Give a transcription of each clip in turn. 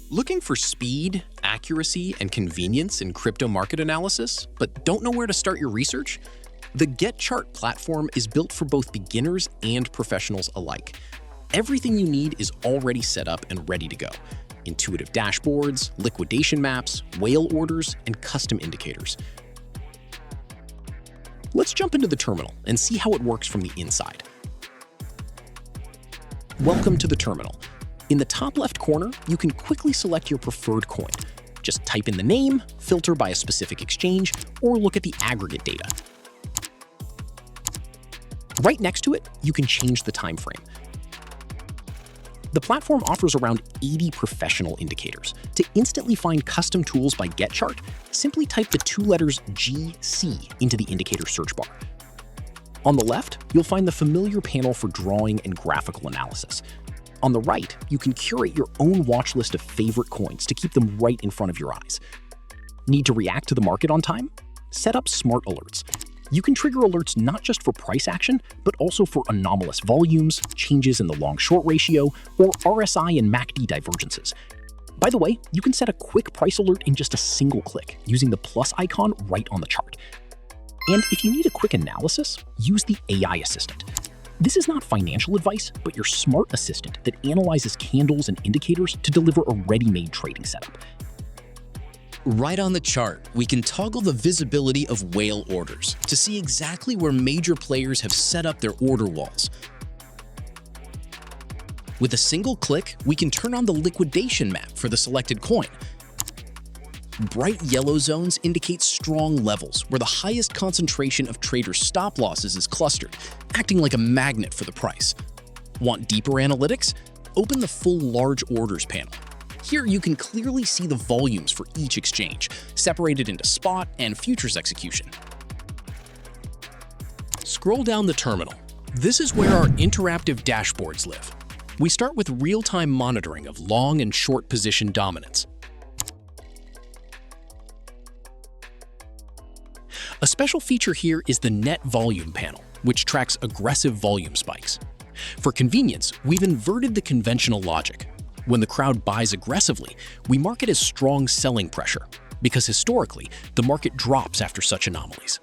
Looking for speed, accuracy, and convenience in crypto market analysis, but don't know where to start your research? The GetChart platform is built for both beginners and professionals alike. Everything you need is already set up and ready to go. Intuitive dashboards, liquidation maps, whale orders, and custom indicators. Let's jump into the terminal and see how it works from the inside. Welcome to the terminal. In the top left corner, you can quickly select your preferred coin. Just type in the name, filter by a specific exchange, or look at the aggregate data. Right next to it, you can change the time frame. The platform offers around 80 professional indicators. To instantly find custom tools by GetChart, simply type the two letters GC into the indicator search bar. On the left, you'll find the familiar panel for drawing and graphical analysis. On the right, you can curate your own watch list of favorite coins to keep them right in front of your eyes. Need to react to the market on time? Set up smart alerts. You can trigger alerts not just for price action, but also for anomalous volumes, changes in the long-short ratio, or RSI and MACD divergences. By the way, you can set a quick price alert in just a single click using the plus icon right on the chart. And if you need a quick analysis, use the AI assistant. This is not financial advice, but your smart assistant that analyzes candles and indicators to deliver a ready-made trading setup. Right on the chart, we can toggle the visibility of whale orders to see exactly where major players have set up their order walls. With a single click, we can turn on the liquidation map for the selected coin. Bright yellow zones indicate strong levels where the highest concentration of traders' stop losses is clustered, acting like a magnet for the price. Want deeper analytics? Open the full large orders panel. Here you can clearly see the volumes for each exchange, separated into spot and futures execution. Scroll down the terminal. This is where our interactive dashboards live. We start with real-time monitoring of long and short position dominance. A special feature here is the net volume panel, which tracks aggressive volume spikes. For convenience, we've inverted the conventional logic. When the crowd buys aggressively, we mark it as strong selling pressure, because historically, the market drops after such anomalies.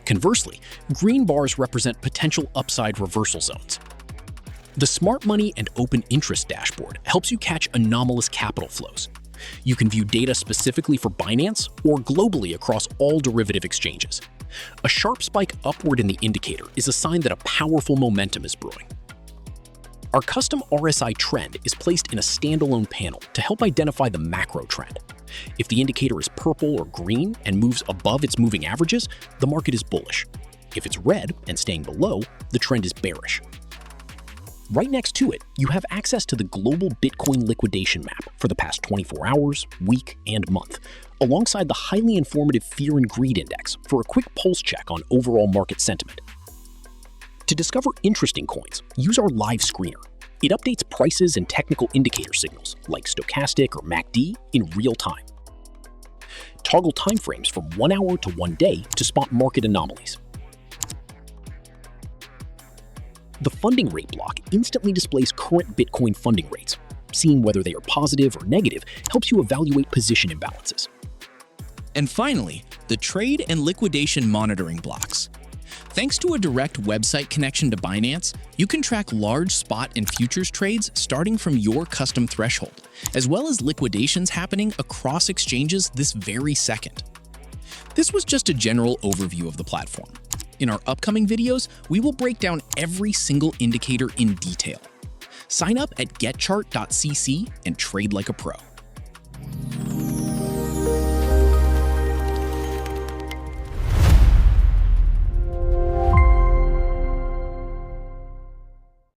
Conversely, green bars represent potential upside reversal zones. The Smart Money and Open Interest dashboard helps you catch anomalous capital flows. You can view data specifically for Binance or globally across all derivative exchanges. A sharp spike upward in the indicator is a sign that a powerful momentum is brewing. Our custom RSI-Trend is placed in a standalone panel to help identify the macro trend. If the indicator is purple or green and moves above its moving averages, the market is bullish. If it's red and staying below, the trend is bearish. Right next to it, you have access to the global Bitcoin liquidation map for the past 24 hours, week, and month, alongside the highly informative Fear and Greed Index for a quick pulse check on overall market sentiment. To discover interesting coins, use our live screener. It updates prices and technical indicator signals, like stochastic or MACD, in real time. Toggle timeframes from 1 hour to 1 day to spot market anomalies. The funding rate block instantly displays current Bitcoin funding rates. Seeing whether they are positive or negative helps you evaluate position imbalances. And finally, the trade and liquidation monitoring blocks. Thanks to a direct website connection to Binance, you can track large spot and futures trades starting from your custom threshold, as well as liquidations happening across exchanges this very second. This was just a general overview of the platform. In our upcoming videos, we will break down every single indicator in detail. Sign up at GetChart.cc and trade like a pro.